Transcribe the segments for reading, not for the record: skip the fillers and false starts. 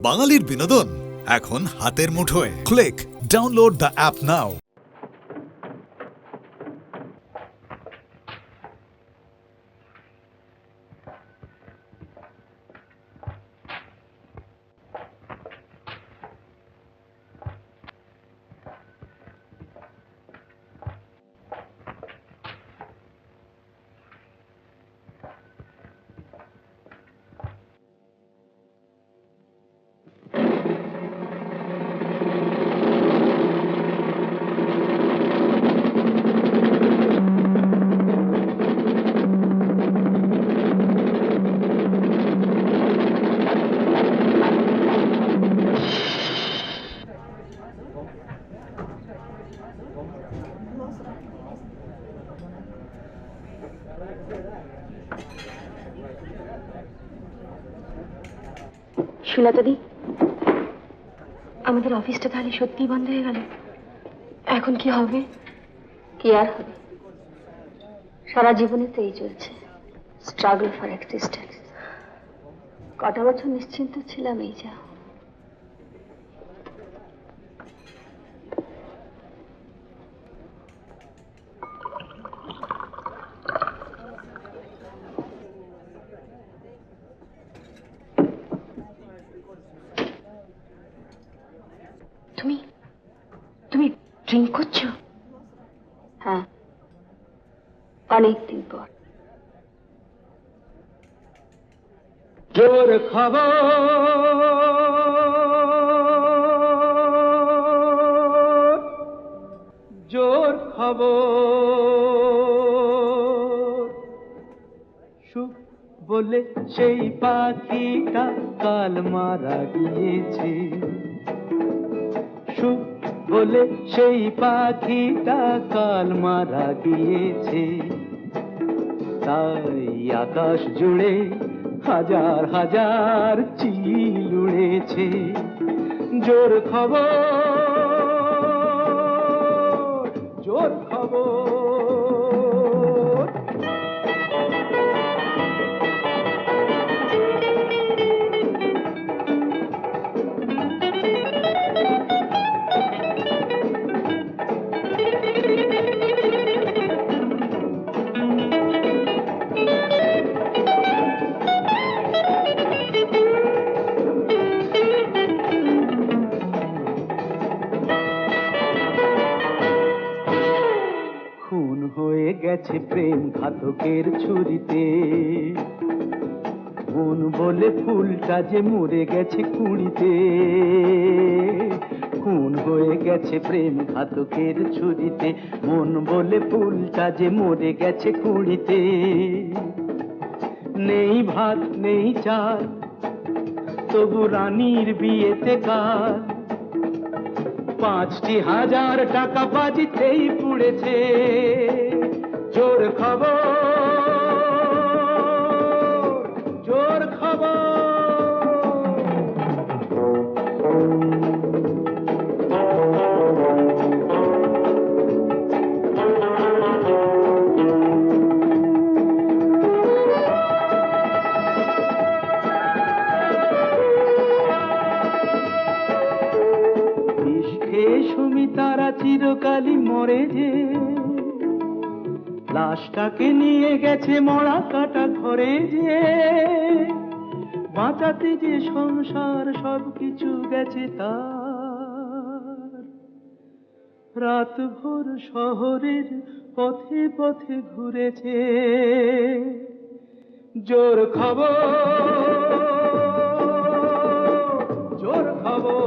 বাঙালির বিনোদন এখন হাতের মুঠোয়। Click download the app now. সুলতাদি, আমাদের অফিসটা তাহলে সত্যিই বন্ধ হয়ে গেল। এখন কি হবে? কি আর হবে, সারা জীবনে তো এই চলছে, স্ট্রাগল ফর এক্সিস্টেন্স। কটা বছর নিশ্চিন্ত ছিলাম, এই যা। তুমি তুমি ড্রিঙ্ক করছো? হ্যাঁ, অনেকদিন পর। জোর খবর, জোর খবর, সুখ বলে সেই পাখিটা কাল মারা গিয়েছে। সুখ বলে সেই পাখিটা কাল মারা গিয়েছে। তাই আকাশ জুড়ে হাজার হাজার চিল উড়েছে। জোর খবর, জোর খবর। খুন হয়ে গেছে প্রেম ঘাতকের ছুরিতে। মন বলে ফুলটা যে মরে গেছে কুড়িতে। খুন হয়ে গেছে প্রেম ঘাতকের ছুরিতে। মন বলে ফুলটা যে মরে গেছে কুড়িতে। নেই ভাত নেই চাল, তবু রানীর বিয়েতে কাল ৫,০০০ টাকা বাজিতেই পুড়েছে। জোর খবর, জোর খবর। সুমিতারা চিরকালই মরে যে, লাশটাকে নিয়ে গেছে মরা কাটা ঘরে যে। বাঁচাতে যে সংসার সবকিছু গেছে তার। রাত ভোর শহরের পথে পথে ঘুরেছে। জোর খবর, জোর খবর।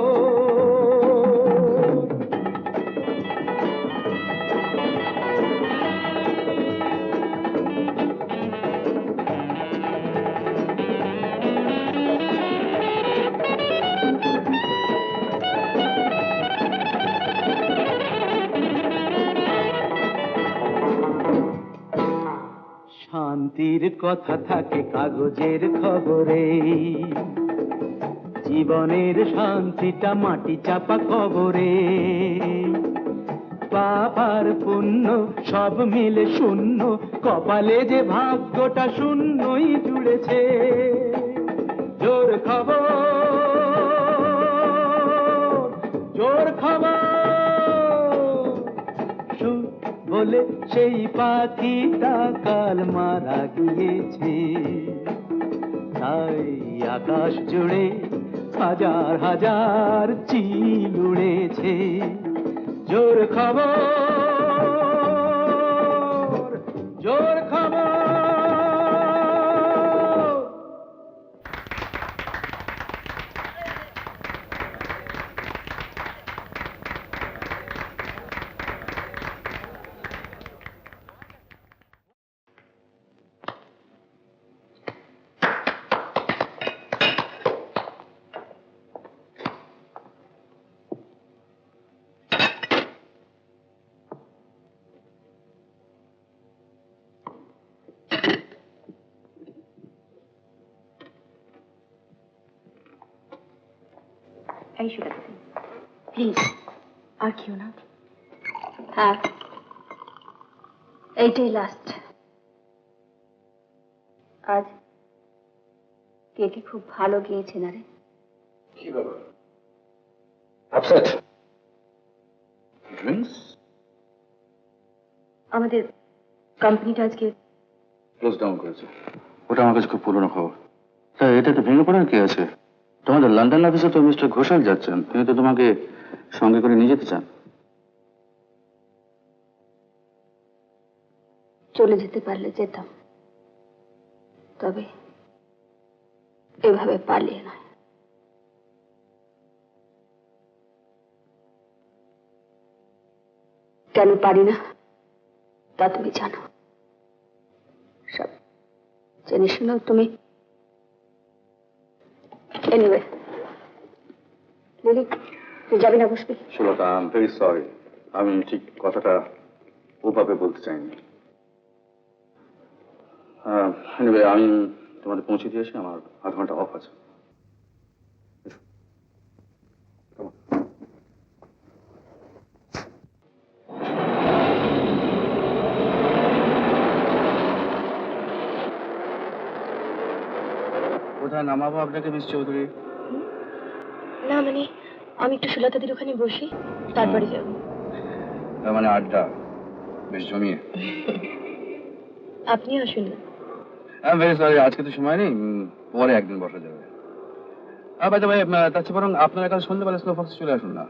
শান্তির কথা থাকে কাগজের খবরে। জীবনের শান্তিটা মাটি চাপা খবরে। পাপ আর পুণ্য সব মিলে শূন্য, কপালে যে ভাগ্যটা শূন্যই জুড়েছে। জোর খবর, খবর, সুর বলে সেই পাখিটা কাল মারা গিয়েছে। তাই আকাশ জুড়ে হাজার হাজার চিল উড়েছে। জোর খবর, জোর খবর। এই সুলতা প্লিজ আর কেউ না। হ্যাঁ, এইটাই লাস্ট। আজ কে কে খুব ভালো গিয়েছে না রে। কি ব্যাপার? আপসেট? ড্রিঙ্কস? আমাদের কোম্পানিটা আজকে ক্লোজ ডাউন করেছে। ওটা আমার কাছে খুব পুরনো খবর। তা এটাতে ভেঙে পড়ার কি আছে? তোমাদের লন্ডন অফিসে তো মিস্টার ঘোষাল যাচ্ছেন, তিনি তো তোমাকে সঙ্গে করে নিয়ে যেতে চান। চলে যেতে পারলে যেতাম, তবে এভাবে পালিয়ে নয়। কেন পারি না তা তুমি জানো। সব জেনে শুনেও তুমি এনিওয়ে। লিলি, তুই যাবি না, বসবি? Sulata, I am very sorry, আমি ঠিক কথাটা ওভাবে বলতে চাইনি। এনিওয়ে, আমি তোমাদের পৌঁছে দিয়েছি, আমার আধ ঘন্টা অফ আছে। কোথায় নামাবো আপনাকে মিস চৌধুরী? না মানে আমি একটু সুলতাদের ওখানে বসি, তারপরে যাব। তার মানে আড্ডা বেশ জমিয়ে। আপনি আসুন না। আই এম ভেরি সরি, আজকে তো সময় নেই, পরে একদিন বসা যাবে। বাই দ্য ওয়ে, তার চেয়ে বরং আপনারা কাল সন্ধ্যাবেলা স্নো ফক্সে চলে আসুন না।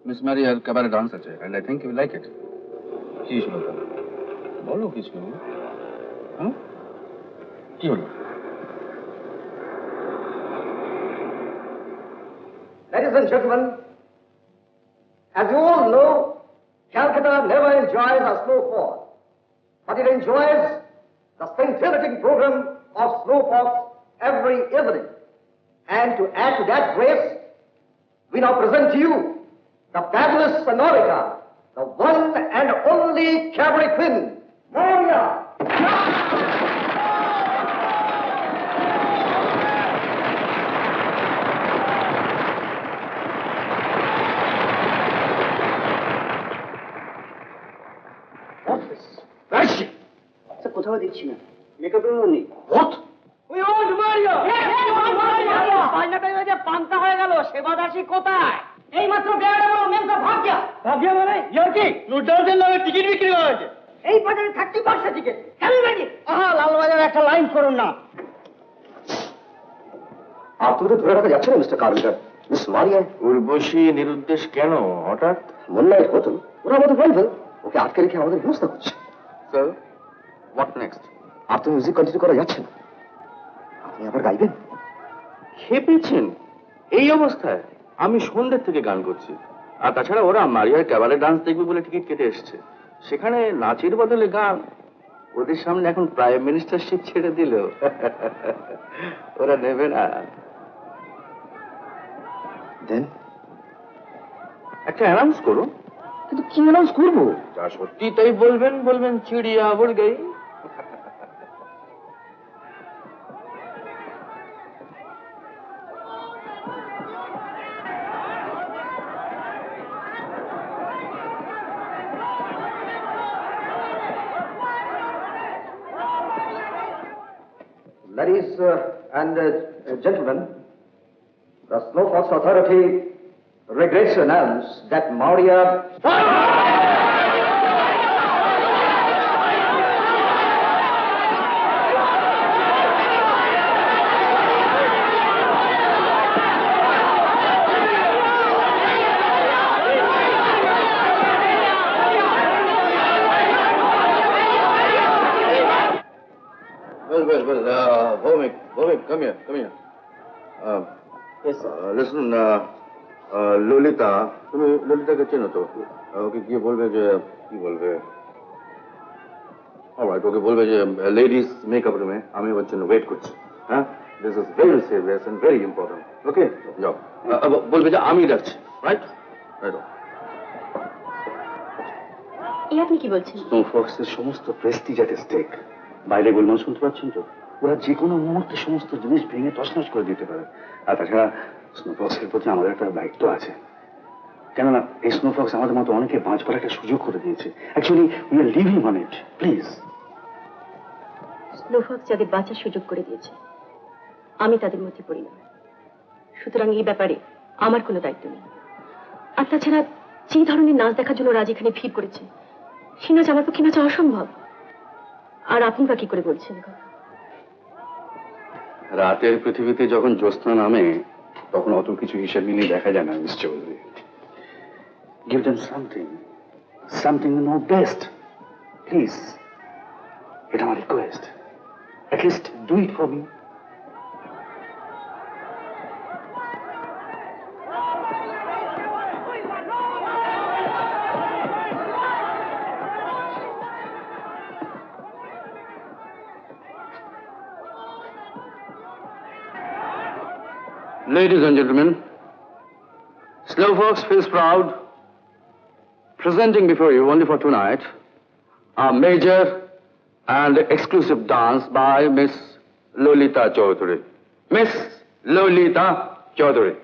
মিস ম্যারি আর ক্যাবারে ডান্স আছে, and I think you like it. কি সুলতা, বলো কিছু। হ্যাঁ, কি হলো? Ladies and gentlemen, as you all know, Calcutta never enjoys a snowfall, but it enjoys the scintillating program of Snowfox every evening. And to add to that grace, we now present to you the fabulous Sonorita, the one and only cabaret queen, Maria. কোথাও দেখছি না, মেকআপের নেই। What? We want Maria! পাল্লাটা যে পান্তা হয়ে গেল, সেবাদাসী কোথায়? এই মাত্র বেড়ে গেল মেমটা ভাগ্যা। ভাগ্যা মানে ইয়ার কি? নুডলসের নামে টিকিট বিক্রি করা হয়েছে। এই বাজারে 30% টিকিট। কেন নাকি? আহা, লালবাজারে একটা লাইন করুন না। আপনাদের ধরে রাখা যাচ্ছে না মিস্টার কার্মিকার। মিস মারিয়া উর্বশী নিরুদ্দেশ কেন হঠাৎ? মোল্লাইট কতল, ওরা আমাদের রাইভেল, ওকে আটকে রেখে আমাদের হেনস্থা করছে। Sir, what next? আর তো মিউজিক কন্টিনিউ করা যাচ্ছে না। আপনি আবার গাইবেন? খেপেছেন? এই অবস্থায় আমি সন্ধ্যের থেকে গান করছি, আর তাছাড়া ওরা মারিয়ার ক্যাবারে ডান্স দেখবে বলে টিকিট কেটে এসেছে। সেখানে নাচের বদলে গান, ওদের সামনে এখন প্রাইম মিনিস্টারশিপ ছেড়ে দিল, ওরা নেবে না। দেন একটা অ্যানাউন্স করো। কিন্তু কি অ্যানাউন্স করবো? যা সত্যি তাই বলবেন, বলবেন চিড়িয়া বল গই। Ladies and gentlemen, the Snowfox Authority regrets to announce that Maria... Bhumik, come here. Yes, sir. Listen, Lalita, তুমি ললিতাকে চেনো তো? ওকে গিয়ে বলবে যে, কি বলবে? অলরাইট, ওকে বলবে যে লেডিস মেকআপ রুমে আমি ওর জন্য ওয়েট করছি, হ্যাঁ? This is very serious and very important. Okay, যাও। বলবে যে আমি ডাকছি, রাইট? রাইট। এই আপনি কি বলছেন? স্নোফক্সের সমস্ত প্রেস্টিজ এট স্টেক। বাইরে গোলমাল শুনতে পাচ্ছেন তো? ওরা যে কোনো মুহূর্তে সমস্ত জিনিস ভেঙে তছনছ করে দিতে পারে। আর তাছাড়া স্নোফক্সের প্রতি আমাদের একটা দায়িত্ব আছে, কেননা এই স্নোফক্স আমাদের মতো অনেকে বাঁচবার একটা সুযোগ করে দিয়েছে। Actually we are living on it. Please. Snowfox যাদের বাঁচার সুযোগ করে দিয়েছে, আমি তাদের মধ্যে পড়ি না, সুতরাং এই ব্যাপারে আমার কোনো দায়িত্ব নেই। আর তাছাড়া যে ধরনের নাচ দেখার জন্য রাজ এখানে ভিড় করেছে, সে নাচ আমার পক্ষে নাচা অসম্ভব। আর আপনি বা কি করে বলছেন কথা? রাতের পৃথিবীতে যখন জ্যোৎস্না নামে তখন অত কিছু হিসাব মিলিয়ে দেখা যায় না Miss Chowdhury. Give them something you know best, please. এটা আমার request. At least do it for me. Ladies and gentlemen, Slowfox feels proud presenting before you only for tonight a major and exclusive dance by Miss Lolita Chaudhary. Miss Lolita Chaudhary.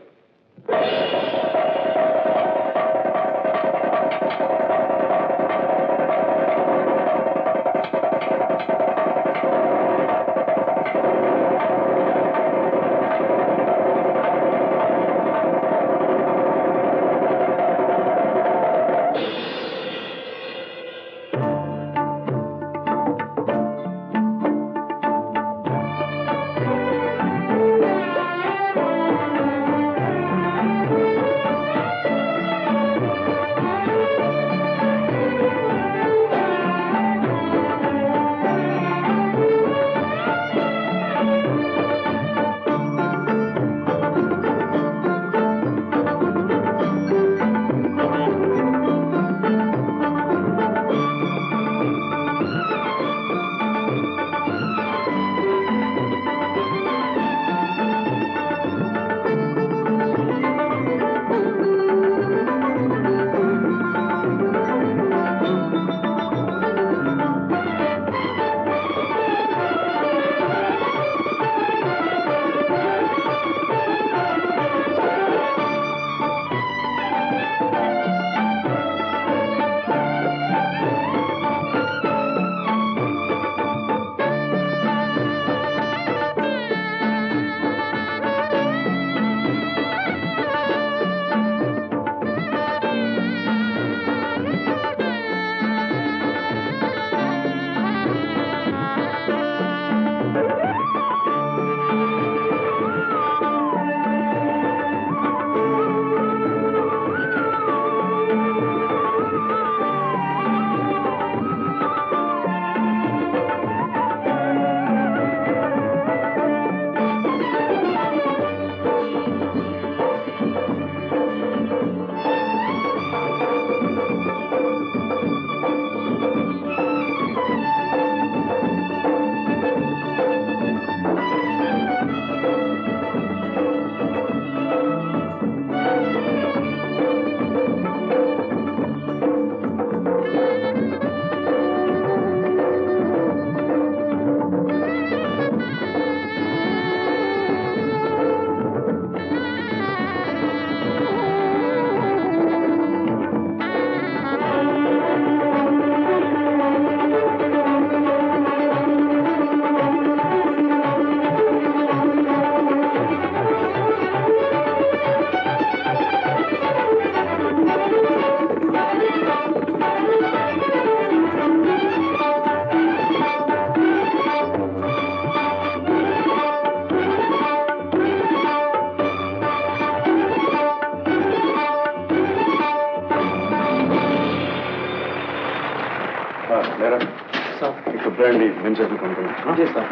Brandy venture company. Yes, sir.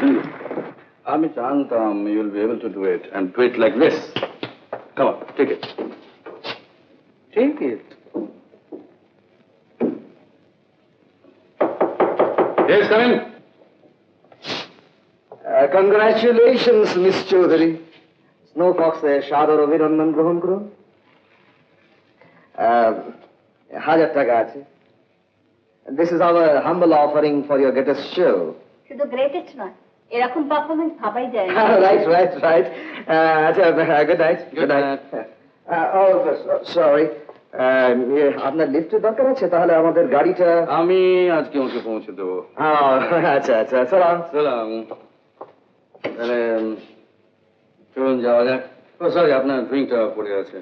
আমি জানতাম you will be able to do it and do it like this. Come on, take it. Take it. Yes, come in. Congratulations, Miss Chaudhary. Snow ফক্সের সাদর অভিনন্দন গ্রহণ করুন। 1000 টাকা আছে। This is our humble offering for your greatest show. শুধু greatest নয়, এরকম পারফরমেন্স ভাবাই যায় না। Right. আচ্ছা, good night. Good night. Sorry. আপনার লিফটের দরকার আছে, তাহলে আমাদের গাড়িটা। আমি আজকে ওকে পৌঁছে দেবো। আচ্ছা, সালাম। সালাম। তাহলে চলুন যাওয়া যাক। ও সরি, আপনার ড্রিঙ্কটা পড়ে আছে।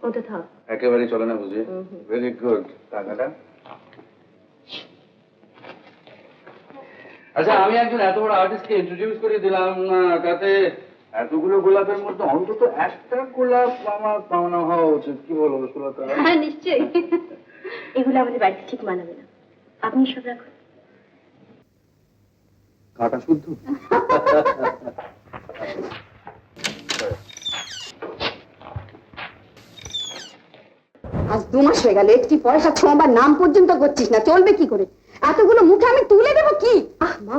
ওটা থাক। একেবারেই চলে না বুঝি? Very good. টাকাটা আচ্ছা, আমি একজন এত বড় আর্টিস্টকে ইন্ট্রোডিউস করে দিলাম, তাতে এতগুলো গোলাপের মধ্যে অন্তত একটা গোলাপ আমার পাওনা হওয়া উচিত। কি বলবো সুলতা? হ্যাঁ, নিশ্চয়ই। এগুলো আমাদের বাড়িতে ঠিক মানাবে না, আপনি সব রাখুন। কাটা শুদ্ধ। আজ 2 মাস হয়ে গেল, একটি পয়সা ছোঁবার নাম পর্যন্ত করছিস না, চলবে কি করে? এতগুলো মুখে আমি তুলে দেবো কি? মা,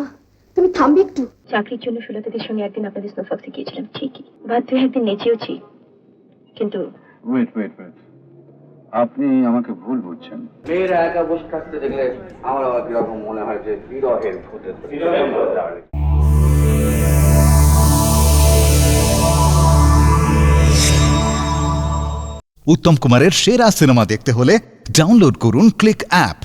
তুমি থামবি একটু। চাকরির জন্য সুলতাদের সঙ্গে একদিন আপনাদের স্নোফক্সে গিয়েছিলাম ঠিকই, বাদ দুই একদিন নেচেওছি, কিন্তু ওয়েট আপনি আমাকে ভুল বুঝছেন। মেয়েরা একা বসে থাকতে দেখলে আমার আবার কিরকম মনে হয় যে বিরহের ভূতের। উত্তম কুমারের সেরা সিনেমা দেখতে হলে ডাউনলোড করুন ক্লিক অ্যাপ।